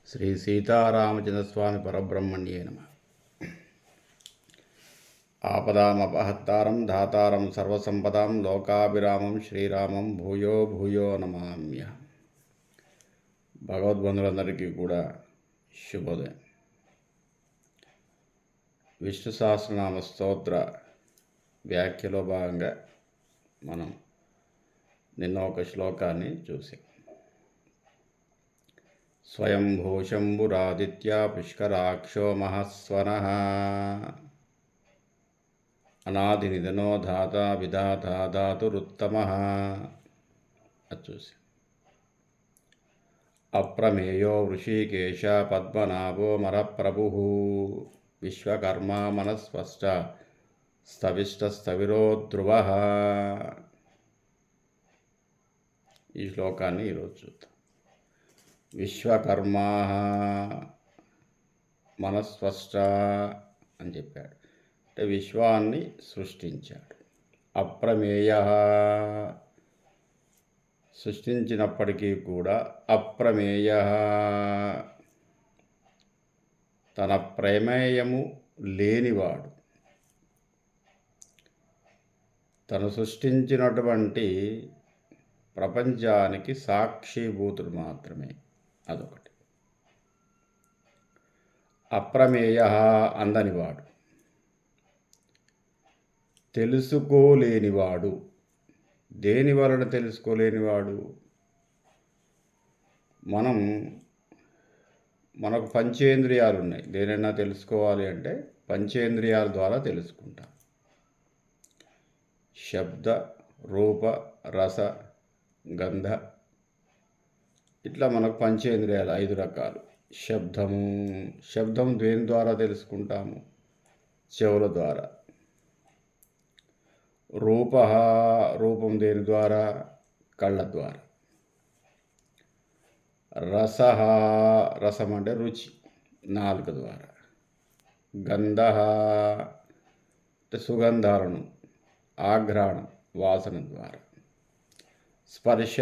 శ్రీ సీతారామచంద్రస్వామి పరబ్రహ్మణ్యే నమః. ఆపదామపహత్తారం ధాతారం సర్వసంపదాం లోకాభిరామం శ్రీరామం భూయో భూయో నమామ్యహం. భగవద్బంధువులందరికీ కూడా శుభోదయం. విష్ణు సహస్రనామ స్తోత్ర వ్యాఖ్యలో భాగంగా మనం నిన్న ఒక శ్లోకాన్ని చూసాం. స్వయంభూషంబురాదిత్య పుష్కరాక్షో మహస్వనః అనాదినిధనో ధాత విధాత ధాతురుత్తమః. అది చూసి అప్రమేయో వృషీకేశ పద్మనాభో మరప్రభుః విశ్వకర్మా మనస్వశ్చ స్థవిష్టస్థవిరో ధ్రువః. ఈ శ్లోకాన్ని ఈరోజు చూద్దాం. విశ్వకర్మా మనస్వశ్చ అని చెప్పాడు, అంటే విశ్వాన్ని సృష్టించాడు. అప్రమేయ సృష్టించినప్పటికీ కూడా అప్రమేయ తన ప్రమేయము లేనివాడు. తను సృష్టించినటువంటి ప్రపంచానికి సాక్షిభూతుడు మాత్రమే. అదొకటి. అప్రమేయ అందనివాడు, తెలుసుకోలేనివాడు. దేని వలన తెలుసుకోలేనివాడు? మనకు పంచేంద్రియాలు ఉన్నాయి. దేనైనా తెలుసుకోవాలి అంటే పంచేంద్రియాల ద్వారా తెలుసుకుంటాం. శబ్ద, రూప, రస, గంధ, ఇట్లా మనకు పంచేంద్రియాలు 5 రకాలు. శబ్దం దేని ద్వారా తెలుసుకుంటాము? చెవుల ద్వారా. రూపం దేని ద్వారా? కళ్ళ ద్వారా. రసం అంటే రుచి, నాలుక ద్వారా. గంధ అంటే సుగంధాలను, ఆఘ్రాణం, వాసన ద్వారా. స్పర్శ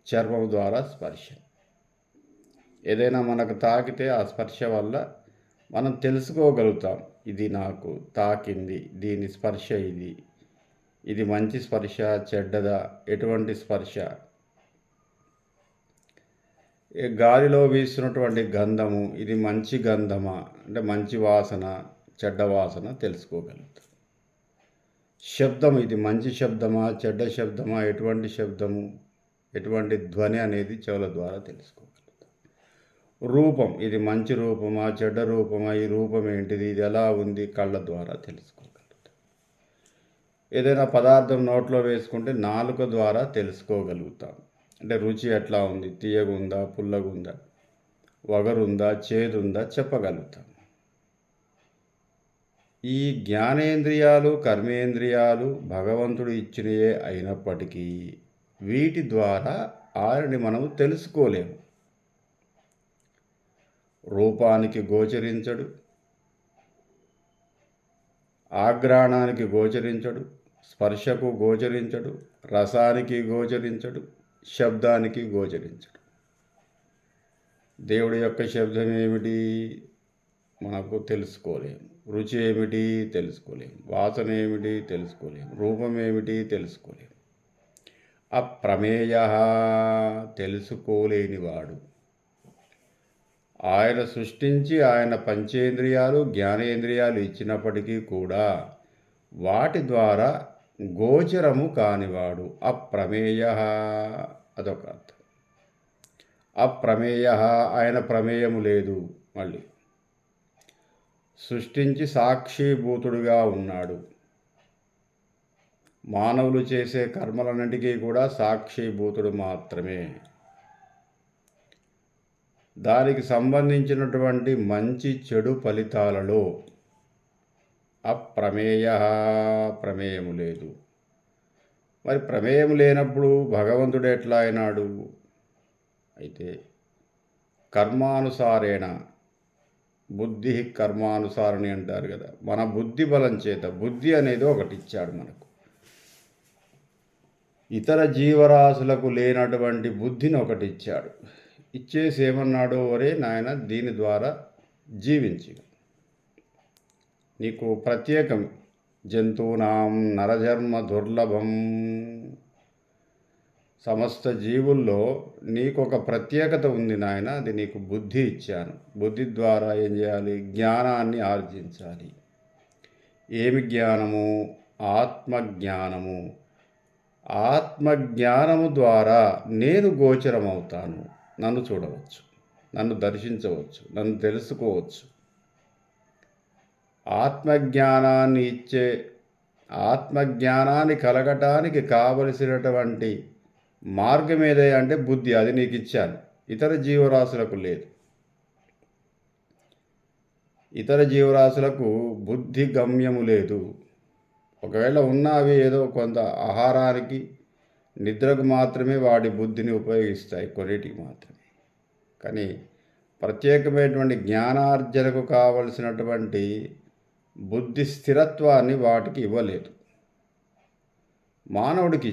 చర్మం ద్వారా స్పర్శ. ఏదైనా మనకు తాకితే ఆ స్పర్శ వల్ల మనం తెలుసుకోగలుగుతాం, ఇది నాకు తాకింది, దీని స్పర్శ ఇది మంచి స్పర్శ, చెడ్డదా, ఎటువంటి స్పర్శ. గాలిలో వీస్తున్నటువంటి గంధము, ఇది మంచి గంధమా అంటే మంచి వాసన, చెడ్డ వాసన తెలుసుకోగలుగుతాం. శబ్దం, ఇది మంచి శబ్దమా, చెడ్డ శబ్దమా, ఎటువంటి శబ్దము, ఎటువంటి ధ్వని అనేది చెవుల ద్వారా తెలుసుకోగలుగుతాం. రూపం, ఇది మంచి రూపమా, చెడ్డ రూపమా, ఈ రూపం ఏంటిది, ఇది ఎలా ఉంది, కళ్ళ ద్వారా తెలుసుకోగలుగుతాం. ఏదైనా పదార్థం నోట్లో వేసుకుంటే నాలుక ద్వారా తెలుసుకోగలుగుతాం. అంటే రుచి ఎట్లా ఉంది, తీయగుందా, పుల్లగుందా, వగరుందా, చేదుందా చెప్పగలుగుతాం. ఈ జ్ఞానేంద్రియాలు, కర్మేంద్రియాలు భగవంతుడు ఇచ్చినయే అయినప్పటికీ వీటి ద్వారా ఆయనని మనము తెలుసుకోలేము. రూపానికి గోచరించడు, ఆఘ్రాణానికి గోచరించడు, స్పర్శకు గోచరించడు, రసానికి గోచరించడు, శబ్దానికి గోచరించడు. దేవుడి యొక్క శబ్దం ఏమిటి మనకు తెలుసుకోలేము. రుచి ఏమిటి తెలుసుకోలేము. వాసన ఏమిటి తెలుసుకోలేము. రూపం ఏమిటి తెలుసుకోలేము. అప్రమేయ తెలుసుకోలేనివాడు. ఆయన సృష్టించి ఆయన పంచేంద్రియాలు, జ్ఞానేంద్రియాలు ఇచ్చినప్పటికీ కూడా వాటి ద్వారా గోచరము కానివాడు అప్రమేయ. అదొక అర్థం. అప్రమేయ, ఆయన ప్రమేయము లేదు. మళ్ళీ సృష్టించి సాక్షిభూతుడుగా ఉన్నాడు. మానవులు చేసే కర్మలన్నింటికీ కూడా సాక్షిభూతుడు మాత్రమే. దానికి సంబంధించినటువంటి మంచి చెడు ఫలితాలలో అప్రమేయ, ప్రమేయము లేదు. మరి ప్రమేయం లేనప్పుడు భగవంతుడు ఎట్లా అయినాడు? అయితే కర్మానుసారేణ, బుద్ధి కర్మానుసారణి అంటారు కదా, మన బుద్ధి బలం చేత, బుద్ధి అనేది ఒకటి ఇచ్చాడు మనకు. ఇతర జీవరాశులకు లేనటువంటి బుద్ధిని ఒకటి ఇచ్చాడు. ఇచ్చేసి ఏమన్నాడు, ఒరే నాయన దీని ద్వారా జీవించి, నీకు ప్రత్యేకం, జంతువునాం నరజన్మ దుర్లభం, సమస్త జీవుల్లో నీకు ఒక ప్రత్యేకత ఉంది నాయన, అది నీకు బుద్ధి ఇచ్చాను. బుద్ధి ద్వారా ఏం చేయాలి, జ్ఞానాన్ని ఆర్జించాలి. ఏమి జ్ఞానము, ఆత్మజ్ఞానము. ఆత్మజ్ఞానము ద్వారా నేను గోచరమవుతాను, నన్ను చూడవచ్చు, నన్ను దర్శించవచ్చు, నన్ను తెలుసుకోవచ్చు. ఆత్మజ్ఞానాన్ని కలగటానికి కావలసినటువంటి మార్గం ఏదే అంటే బుద్ధి, అది నీకు ఇచ్చాను. ఇతర జీవరాశులకు లేదు. ఇతర జీవరాశులకు బుద్ధి గమ్యము లేదు. ఒకవేళ ఉన్నవి ఏదో కొంత ఆహారానికి, నిద్రకు మాత్రమే వాటి బుద్ధిని ఉపయోగిస్తాయి, కొన్నిటికి మాత్రమే. కానీ ప్రత్యేకమైనటువంటి జ్ఞానార్జనకు కావలసినటువంటి బుద్ధి స్థిరత్వాన్ని వాటికి ఇవ్వలేదు. మానవుడికి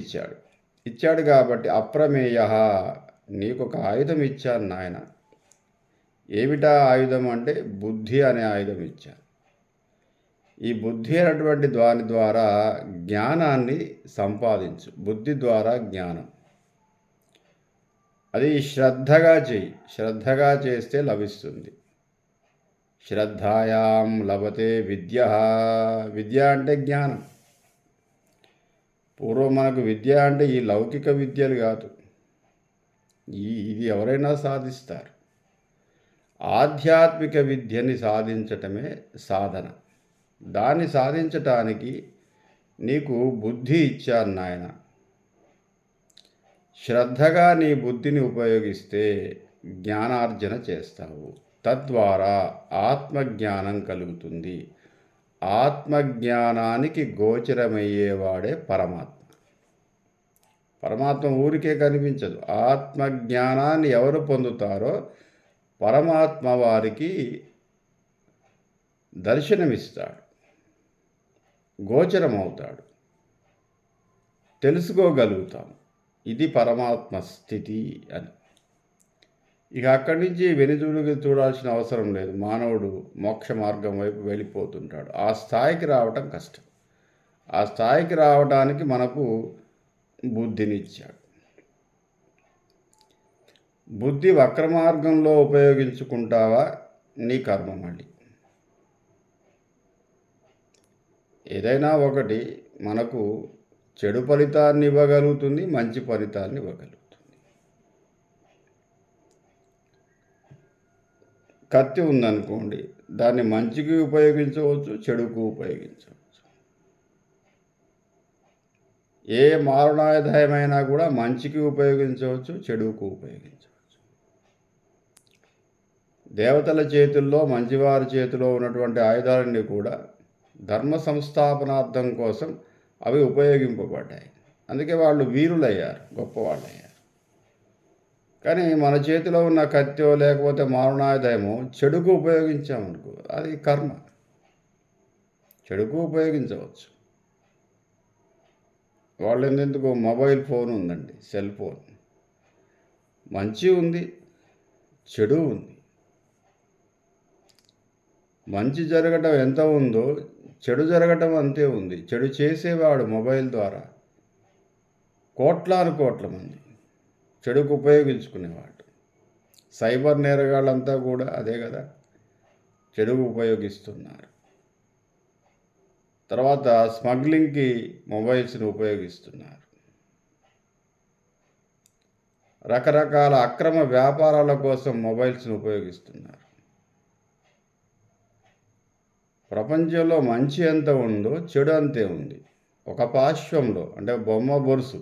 ఇచ్చాడు కాబట్టి అప్రమేయ, నీకు ఒక ఆయుధం ఇచ్చాను నాయన. ఏమిటా ఆయుధం అంటే బుద్ధి అనే ఆయుధం ఇచ్చాను. ఈ బుద్ధి అనేటువంటి దాని ద్వారా జ్ఞానాన్ని సంపాదించు. బుద్ధి ద్వారా జ్ఞానం, అది శ్రద్ధగా చేయి. శ్రద్ధగా చేస్తే లభిస్తుంది. శ్రద్ధాయాం లభతే విద్య. విద్య అంటే జ్ఞానం. పూర్వం మనకు విద్య అంటే ఈ లౌకిక విద్యలు కాదు, ఇది ఎవరైనా సాధిస్తారు. ఆధ్యాత్మిక విద్యని సాధించటమే సాధన. దాన్ని సాధించటానికి నీకు బుద్ధి ఇచ్చాను నాయన. శ్రద్ధగా నీ బుద్ధిని ఉపయోగిస్తే జ్ఞానార్జన చేస్తావు. తద్వారా ఆత్మజ్ఞానం కలుగుతుంది. ఆత్మజ్ఞానానికి గోచరమయ్యేవాడే పరమాత్మ. పరమాత్మ ఊరికే కనిపించదు. ఆత్మజ్ఞానాన్ని ఎవరు పొందుతారో పరమాత్మ వారికి దర్శనమిస్తాడు, గోచరమవుతాడు, తెలుసుకోగలుగుతాం. ఇది పరమాత్మ స్థితి అని. ఇక అక్కడి నుంచి వెనుదిరిగి చూడాల్సిన అవసరం లేదు. మానవుడు మోక్ష మార్గం వైపు వెళ్ళిపోతుంటాడు. ఆ స్థాయికి రావటం కష్టం. ఆ స్థాయికి రావడానికి మనకు బుద్ధినిచ్చాడు. బుద్ధి వక్రమార్గంలో ఉపయోగించుకుంటావా, నీ కర్మ. మళ్ళీ ఏదైనా ఒకటి మనకు చెడు ఫలితాన్ని ఇవ్వగలుగుతుంది, మంచి ఫలితాన్ని ఇవ్వగలుగుతుంది. కత్తి ఉందనుకోండి, దాన్ని మంచికి ఉపయోగించవచ్చు, చెడుకు ఉపయోగించవచ్చు. ఏ మారణాయుధమైనా కూడా మంచికి ఉపయోగించవచ్చు, చెడుకు ఉపయోగించవచ్చు. దేవతల చేతుల్లో, మంచివారి చేతిలో ఉన్నటువంటి ఆయుధాలన్నీ కూడా ధర్మ సంస్థాపనార్థం కోసం అవి ఉపయోగింపబడ్డాయి. అందుకే వాళ్ళు వీరులయ్యారు, గొప్పవాళ్ళయ్యారు. కానీ మన చేతిలో ఉన్న కత్తో లేకపోతే మారణాయుధమో చెడుకు ఉపయోగించామనుకో, అది కర్మ. చెడుకు ఉపయోగించవచ్చు. వాళ్ళు ఎందుకు, మొబైల్ ఫోన్ ఉందండి, సెల్ ఫోన్, మంచి ఉంది, చెడు ఉంది. మంచి జరగటం ఎంత ఉందో చెడు జరగటం అంతే ఉంది. చెడు చేసేవాడు మొబైల్ ద్వారా కోట్ల మంది చెడుకు ఉపయోగించుకునేవాడు. సైబర్ నేరగాళ్ళంతా కూడా అదే కదా, చెడుకు ఉపయోగిస్తున్నారు. తర్వాత స్మగ్లింగ్కి మొబైల్స్ని ఉపయోగిస్తున్నారు. రకరకాల అక్రమ వ్యాపారాల కోసం మొబైల్స్ని ఉపయోగిస్తున్నారు. ప్రపంచంలో మంచి ఎంత ఉందో చెడు అంతే ఉంది. ఒక పార్శ్వంలో అంటే బొమ్మ బొరుసు,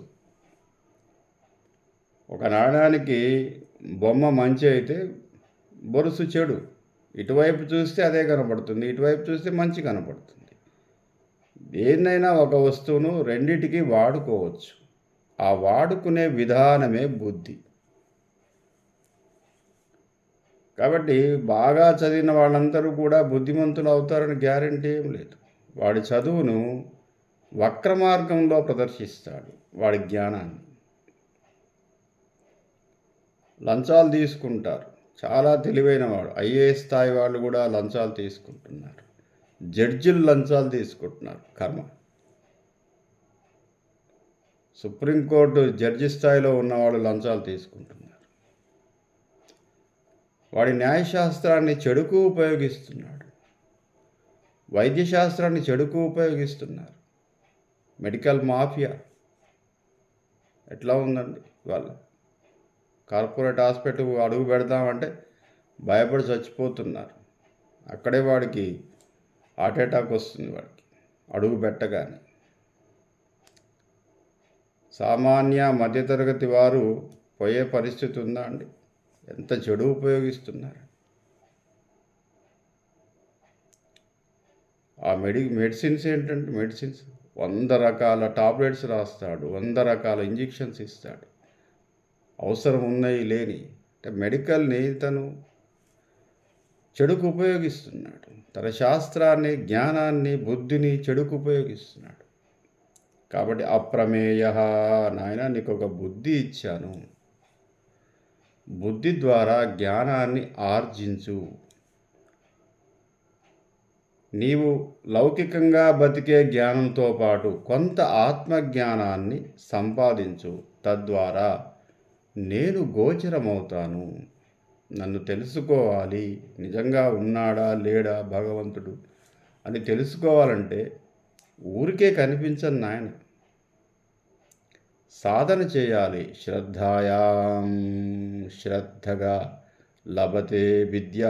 ఒక నాణానికి బొమ్మ మంచి అయితే బొరుసు చెడు. ఇటువైపు చూస్తే అదే కనపడుతుంది, ఇటువైపు చూస్తే మంచి కనపడుతుంది. దేన్నైనా ఒక వస్తువును రెండిటికి వాడుకోవచ్చు. ఆ వాడుకునే విధానమే బుద్ధి. కాబట్టి బాగా చదివిన వాళ్ళందరూ కూడా బుద్ధిమంతులు అవుతారని గ్యారంటీ ఏం లేదు. వాడి చదువును వక్రమార్గంలో ప్రదర్శిస్తాడు, వాడి జ్ఞానాన్ని. లంచాలు తీసుకుంటారు. చాలా తెలివైన వాడు. ఐఏఎస్ స్థాయి వాళ్ళు కూడా లంచాలు తీసుకుంటున్నారు. జడ్జిలు లంచాలు తీసుకుంటున్నారు. కర్మ. సుప్రీంకోర్టు జడ్జి స్థాయిలో ఉన్నవాళ్ళు లంచాలు తీసుకుంటున్నారు. వాడి న్యాయశాస్త్రాన్ని చెడుకు ఉపయోగిస్తున్నాడు. వైద్యశాస్త్రాన్ని చెడుకు ఉపయోగిస్తున్నారు. మెడికల్ మాఫియా ఎట్లా ఉందండి వాళ్ళ. కార్పొరేట్ హాస్పిటల్ అడుగు పెడదామంటే భయపడి చచ్చిపోతున్నారు. అక్కడే వాడికి హార్ట్ అటాక్ వస్తుంది వాడికి అడుగు పెట్టగానే. సామాన్య మధ్యతరగతి వారు పోయే పరిస్థితి ఉందా అండి? ఎంత చెడు ఉపయోగిస్తున్నారు. ఆ మెడిసిన్స్ ఏంటంటే మెడిసిన్స్ 100 రకాల టాబ్లెట్స్ రాస్తాడు, 100 రకాల ఇంజెక్షన్స్ ఇస్తాడు. అవసరం ఉన్నాయి లేని అంటే మెడికల్ని తను చెడుకు ఉపయోగిస్తున్నాడు. తన శాస్త్రాన్ని, జ్ఞానాన్ని, బుద్ధిని చెడుకు ఉపయోగిస్తున్నాడు. కాబట్టి అప్రమేయ, నాయన నీకు ఒక బుద్ధి ఇచ్చాను, బుద్ధి ద్వారా జ్ఞానాన్ని ఆర్జించు. నీవు లౌకికంగా బతికే జ్ఞానంతో పాటు కొంత ఆత్మజ్ఞానాన్ని సంపాదించు. తద్వారా నేను గోచరమవుతాను. నన్ను తెలుసుకోవాలి, నిజంగా ఉన్నాడా లేడా భగవంతుడు అని తెలుసుకోవాలంటే ఊరికే కనిపించను నాయన. సాధన చేయాలి. శ్రద్ధగా లభతే విద్య.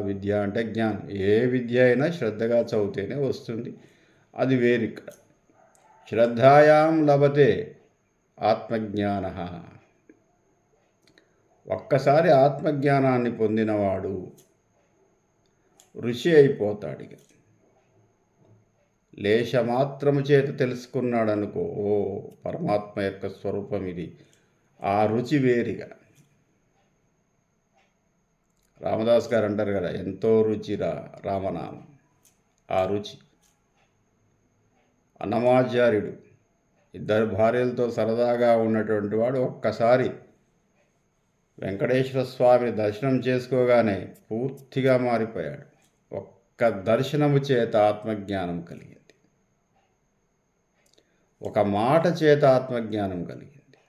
విద్య అంటే జ్ఞానం. ఏ విద్య అయినా శ్రద్ధగా చదివితేనే వస్తుంది. అది వేరిక్కడ. శ్రద్ధాయాం లభతే ఆత్మజ్ఞాన. ఒక్కసారి ఆత్మజ్ఞానాన్ని పొందినవాడు ఋషి అయిపోతాడు. ఇక లేశమాత్రము చేత తెలుసుకున్నాడు అనుకో, ఓ పరమాత్మ యొక్క స్వరూపం ఇది. ఆ రుచి వేరిగా. రామదాస్ గారు అంటారు కదా, ఎంతో రుచిరా రామనామం. ఆ రుచి. అన్నమాచార్యుడు 2 భార్యలతో సరదాగా ఉన్నటువంటి వాడు ఒక్కసారి వెంకటేశ్వర స్వామిని దర్శనం చేసుకోగానే పూర్తిగా మారిపోయాడు. ఒక్క దర్శనము చేత ఆత్మజ్ఞానం కలిగింది. ఒక మాట చేత ఆత్మజ్ఞానం కలిగింది.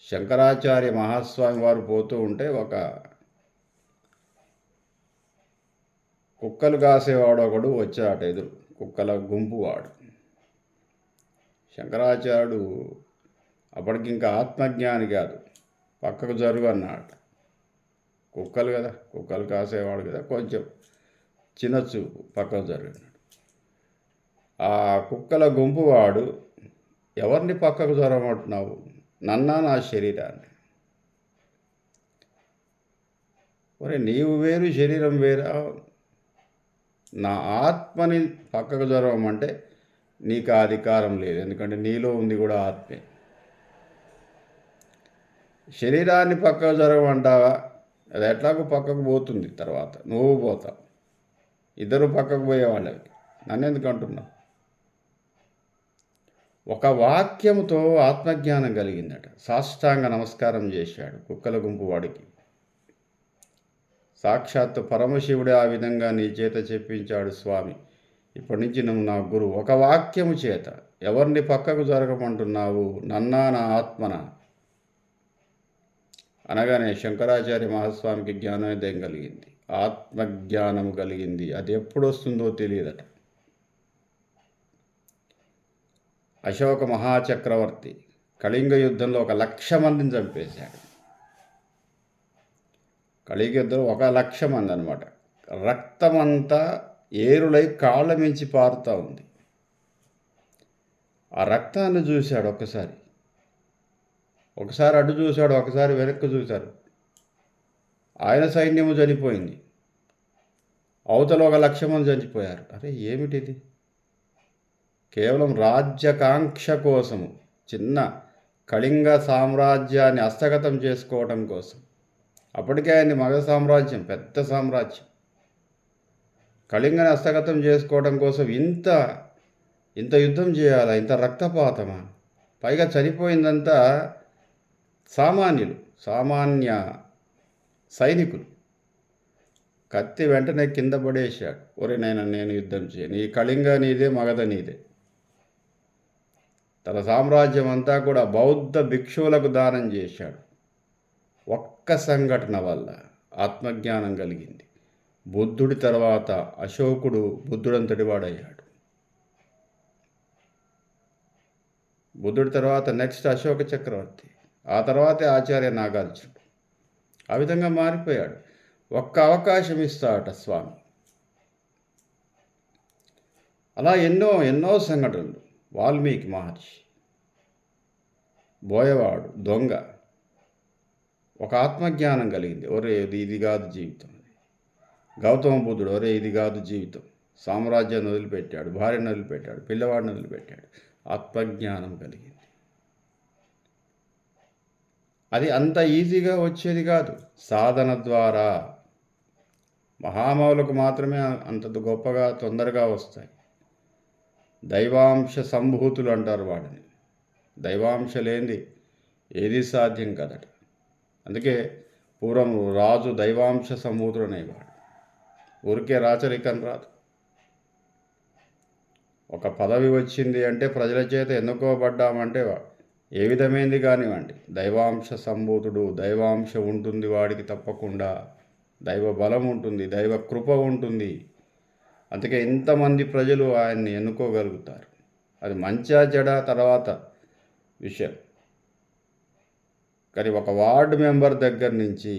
శంకరాచార్య మహాస్వామి వారు పోతూ ఉంటే ఒక కుక్కలు కాసేవాడు ఒకడు వచ్చాట ఎదురు. కుక్కల గుంపు వాడు. శంకరాచార్యుడు అప్పటికి ఇంకా ఆత్మజ్ఞాని కాదు, పక్కకు జరుగు అన్నాడు. కుక్కలు కదా, కుక్కలు కాసేవాడు కదా, కొంచెం చిన్న చూపు, పక్కకు జరిగినాడు. ఆ కుక్కల గుంపు వాడు, ఎవరిని పక్కకు జరగమంటున్నావు? నన్నా, నా శరీరాన్ని. ఒరే, నీవు వేరు, శరీరం వేరా? నా ఆత్మని పక్కకు జరగమంటే నీకు ఆ అధికారం లేదు. ఎందుకంటే నీలో ఉంది కూడా ఆత్మే. శరీరాన్ని పక్కకు జరగమంటావా? అది ఎట్లాగో పక్కకు పోతుంది, తర్వాత నువ్వు పోతావు. ఇద్దరు పక్కకు పోయేవాళ్ళవి. నన్ను ఎందుకు అంటున్నావు? ఒక వాక్యముతో ఆత్మజ్ఞానం కలిగిందట. సాష్టాంగ నమస్కారం చేశాడు కుక్కల గుంపు వాడికి. సాక్షాత్తు పరమశివుడే ఆ విధంగా నీ చేత చెప్పించాడు, స్వామి ఇప్పటి నుంచి నువ్వు నా గురువు. ఒక వాక్యము చేత ఎవరిని పక్కకు జరగమంటున్నావు? నన్నా, నా ఆత్మన అనగానే శంకరాచార్య మహాస్వామికి జ్ఞానోదయం కలిగింది. ఆత్మజ్ఞానము కలిగింది. అది ఎప్పుడు వస్తుందో తెలియదట. అశోక మహాచక్రవర్తి కళింగ యుద్ధంలో 1,00,000 మందిని చంపేశాడు. కళింగ యుద్ధంలో 1,00,000 మంది అనమాట. రక్తమంతా ఏరులై కాళ్ళ మించి పారుతూ ఉంది. ఆ రక్తాన్ని చూశాడు. ఒకసారి అడ్డు చూశాడు, ఒకసారి వెనక్కి చూశాడు. ఆయన సైన్యము చనిపోయింది. అవతల 1,00,000 మంది చనిపోయారు. అరే ఏమిటిది? కేవలం రాజ్యకాంక్ష కోసము, చిన్న కళింగ సామ్రాజ్యాన్ని హస్తగతం చేసుకోవటం కోసం. అప్పటికే ఆయన మగ సామ్రాజ్యం, పెద్ద సామ్రాజ్యం. కళింగని హస్తగతం చేసుకోవడం కోసం ఇంత యుద్ధం చేయాలా? ఇంత రక్తపాతమా? పైగా చనిపోయిందంతా సామాన్యులు, సామాన్య సైనికులు. కత్తి వెంటనే కింద పడేశాడు. ఒరే నేను యుద్ధం చేయను, ఈ కళింగ నీదే, మగధ నీదే. తన సామ్రాజ్యం అంతా కూడా బౌద్ధ భిక్షువులకు దానం చేశాడు. ఒక్క సంఘటన వల్ల ఆత్మజ్ఞానం కలిగింది. బుద్ధుడి తర్వాత అశోకుడు బుద్ధుడంతటి వాడయ్యాడు. బుద్ధుడి తర్వాత నెక్స్ట్ అశోక చక్రవర్తి, ఆ తర్వాతే ఆచార్య నాగార్జునుడు. ఆ విధంగా మారిపోయాడు. ఒక్క అవకాశం ఇస్తాడట స్వామి. అలా ఎన్నో ఎన్నో సంఘటనలు. వాల్మీకి మహర్షి, బోయవాడు, దొంగ, ఒక ఆత్మజ్ఞానం కలిగింది. ఒరే ఇది కాదు జీవితం. గౌతమ బుద్ధుడు, ఒరే ఇది కాదు జీవితం. సామ్రాజ్యాన్ని వదిలిపెట్టాడు, భార్యను వదిలిపెట్టాడు, పిల్లవాడిని వదిలిపెట్టాడు. ఆత్మజ్ఞానం కలిగింది. అది అంత ఈజీగా వచ్చేది కాదు, సాధన ద్వారా. మహామౌలకు మాత్రమే అంత గొప్పగా తొందరగా వస్తాయి. దైవాంశ సంభూతులు అంటారు వాడిని. దైవాంశ లేనిది ఏది సాధ్యం కదట. అందుకే పూర్వం రాజు దైవాంశ సంభూతుడు అనేవాడు. ఊరికే రాచరికం రాదు. ఒక పదవి వచ్చింది అంటే ప్రజల చేత ఎన్నుకోబడ్డామంటే ఏ విధమైంది కానివ్వండి, దైవాంశ సంభూతుడు. దైవాంశ ఉంటుంది వాడికి, తప్పకుండా దైవ బలం ఉంటుంది, దైవ కృప ఉంటుంది. అందుకే ఇంతమంది ప్రజలు ఆయన్ని ఎన్నుకోగలుగుతారు. అది మంచా చెడా తర్వాత విషయం. కానీ ఒక వార్డు మెంబర్ దగ్గర నుంచి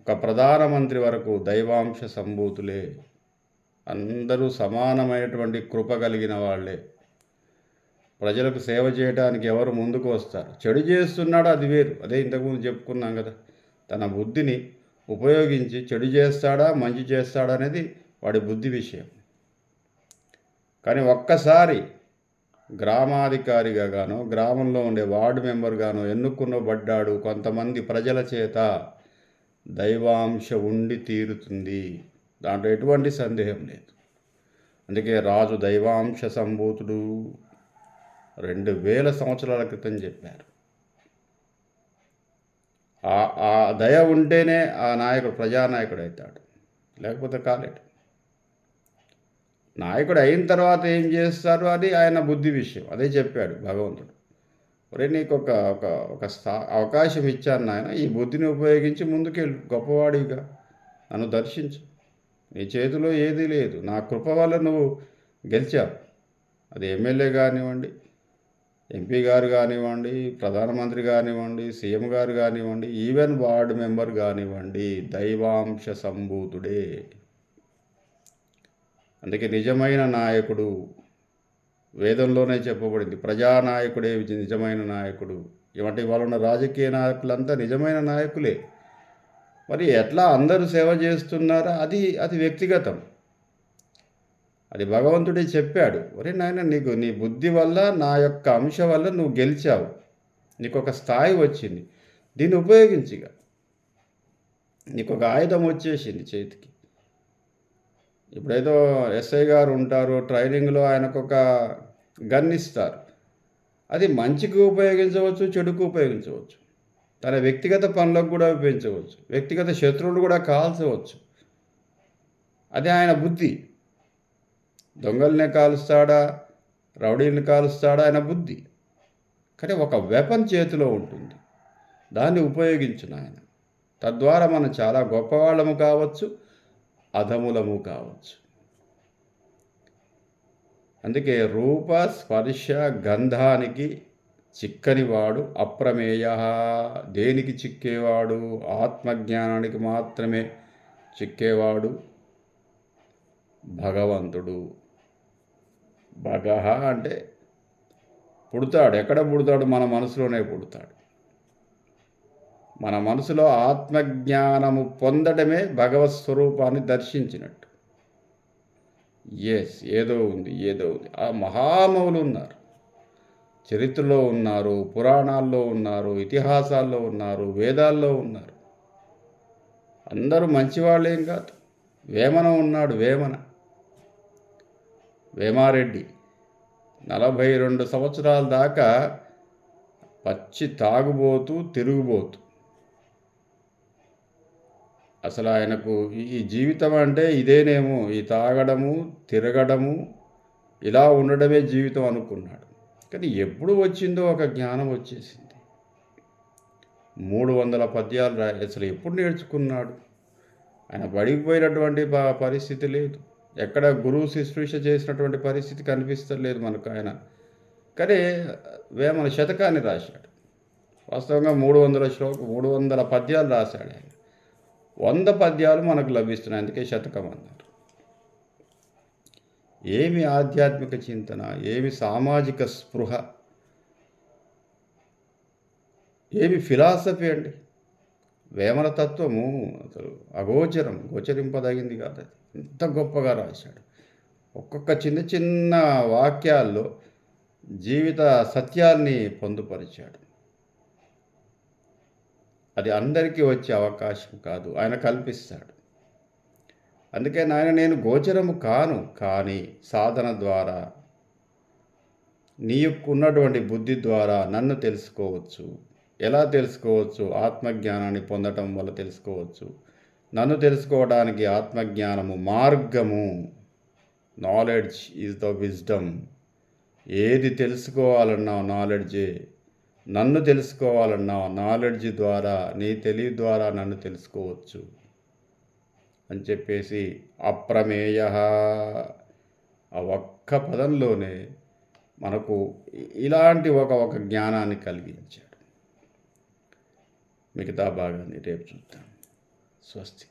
ఒక ప్రధానమంత్రి వరకు దైవాంశ సంభూతులే. అందరూ సమానమైనటువంటి కృప కలిగిన వాళ్ళే. ప్రజలకు సేవ చేయడానికి ఎవరు ముందుకు వస్తారు? చెడు చేస్తున్నాడో అది వేరు, అదే ఇంతకుముందు చెప్పుకున్నాం కదా. తన బుద్ధిని ఉపయోగించి చెడు చేస్తాడా మంచి చేస్తాడా అనేది వాడి బుద్ధి విషయం. కానీ ఒక్కసారి గ్రామాధికారిగా గానో, గ్రామంలో ఉండే వార్డు మెంబర్ గానో ఎన్నుకున్నబడ్డాడు కొంతమంది ప్రజల చేత, దైవాంశ ఉండి తీరుతుంది. దాంట్లో ఎటువంటి సందేహం లేదు. అందుకే రాజు దైవాంశ సంభూతుడు 2000 సంవత్సరాల క్రితం చెప్పారు. ఆ దయ ఉంటేనే ఆ నాయకుడు ప్రజానాయకుడు అవుతాడు, లేకపోతే కాలేడు. నాయకుడు అయిన తర్వాత ఏం చేస్తారు అది ఆయన బుద్ధి విషయం. అదే చెప్పాడు భగవంతుడు. ఒరే నీకు ఒక ఒక ఒక అవకాశం ఇచ్చాను నాయన, ఈ బుద్ధిని ఉపయోగించి ముందుకెళ్ళు, గొప్పవాడిగా నన్ను దర్శించు. నీ చేతిలో ఏదీ లేదు, నా కృప వల్ల నువ్వు గెలిచావు. అది ఎమ్మెల్యే కానివ్వండి, ఎంపీ గారు కానివ్వండి, ప్రధానమంత్రి కానివ్వండి, సీఎం గారు కానివ్వండి, ఈవెన్ వార్డు మెంబర్ కానివ్వండి, దైవాంశ సంభూతుడే. అందుకే నిజమైన నాయకుడు వేదంలోనే చెప్పబడింది, ప్రజానాయకుడే నిజమైన నాయకుడు. ఇవాటి వాళ్ళు ఉన్న రాజకీయ నాయకులంతా నిజమైన నాయకులే. మరి ఎట్లా అందరూ సేవ చేస్తున్నారా అది వ్యక్తిగతం. అది భగవంతుడే చెప్పాడు. ఒరే నాయన, నీకు నీ బుద్ధి వల్ల, నా యొక్క అంశ వల్ల నువ్వు గెలిచావు, నీకు ఒక స్థాయి వచ్చింది, దీన్ని ఉపయోగించిగా. నీకు ఒక ఆయుధం వచ్చేసింది చేతికి. ఇప్పుడేదో ఎస్ఐ గారు ఉంటారు, ట్రైనింగ్లో ఆయనకు ఒక గన్ ఇస్తారు. అది మంచికి ఉపయోగించవచ్చు, చెడుకు ఉపయోగించవచ్చు. తన వ్యక్తిగత పనులకు కూడా ఉపయోగించవచ్చు, వ్యక్తిగత శత్రువులు కూడా కాల్చవచ్చు. అది ఆయన బుద్ధి. దొంగల్ని కాలుస్తాడా, రౌడీని కాలుస్తాడా, ఆయన బుద్ధి. కానీ ఒక వెపన్ చేతిలో ఉంటుంది, దాన్ని ఉపయోగించును ఆయన. తద్వారా మనం చాలా గొప్పవాళ్ళము కావచ్చు, అధములము కావచ్చు. అందుకే రూప స్పర్శ గంధానికి చిక్కనివాడు అప్రమేయ. దేనికి చిక్కేవాడు? ఆత్మజ్ఞానానికి మాత్రమే చిక్కేవాడు భగవంతుడు. భగహ అంటే పుడతాడు. ఎక్కడ పుడతాడు? మన మనసులోనే పుడతాడు. మన మనసులో ఆత్మజ్ఞానము పొందడమే భగవత్ స్వరూపాన్ని దర్శించినట్టు. ఏదో ఉంది. ఆ మహామౌలు ఉన్నారు, చరిత్రలో ఉన్నారు, పురాణాల్లో ఉన్నారు, ఇతిహాసాల్లో ఉన్నారు, వేదాల్లో ఉన్నారు. అందరూ మంచివాళ్ళేం కాదు. వేమన ఉన్నాడు, వేమారెడ్డి 42 సంవత్సరాల దాకా పచ్చి తాగుబోతు, తిరుగుబోతు. అసలు ఆయనకు ఈ జీవితం అంటే ఇదేనేమో, ఈ తాగడము, తిరగడము, ఇలా ఉండడమే జీవితం అనుకున్నాడు. కానీ ఎప్పుడు వచ్చిందో ఒక జ్ఞానం వచ్చేసింది. 300 పద్యాలు అసలు ఎప్పుడు నేర్చుకున్నాడు? ఆయన బడికి పోయినటువంటి పరిస్థితి లేదు. ఎక్కడ గురువు శుశ్రూష చేసినటువంటి పరిస్థితి కనిపిస్తలేదు మనకు ఆయన. కానీ వేమన శతకాన్ని రాశాడు. వాస్తవంగా 300 పద్యాలు రాశాడు ఆయన. 100 పద్యాలు మనకు లభిస్తున్నాయి. అందుకే శతకం అన్నారు. ఏమి ఆధ్యాత్మిక చింతన, ఏమి సామాజిక స్పృహ, ఏమి ఫిలాసఫీ అండి. వేమన తత్వము అసలు అగోచరం, గోచరింపదగింది కాదు. అది ఎంత గొప్పగా రాశాడు. ఒక్కొక్క చిన్న చిన్న వాక్యాల్లో జీవిత సత్యాల్ని పొందుపరిచాడు. అది అందరికీ వచ్చే అవకాశం కాదు, ఆయన కల్పిస్తాడు. అందుకే నేను గోచరము కాను, కానీ సాధన ద్వారా నీకున్నటువంటి బుద్ధి ద్వారా నన్ను తెలుసుకోవచ్చు. ఎలా తెలుసుకోవచ్చు? ఆత్మజ్ఞానాన్ని పొందటం వల్ల తెలుసుకోవచ్చు. నన్ను తెలుసుకోవడానికి ఆత్మజ్ఞానము మార్గము. Knowledge is the wisdom. ఏది తెలుసుకోవాలన్నా నాలెడ్జే. నన్ను తెలుసుకోవాలన్నా నాలెడ్జ్ ద్వారా, నీ తెలివి ద్వారా నన్ను తెలుసుకోవచ్చు అని చెప్పేసి అప్రమేయ ఆ ఒక్క పదంలోనే మనకు ఇలాంటి ఒక జ్ఞానాన్ని కలిగించాడు. మిగతా భాగాన్ని రేపు చూద్దాం. స్వస్తి.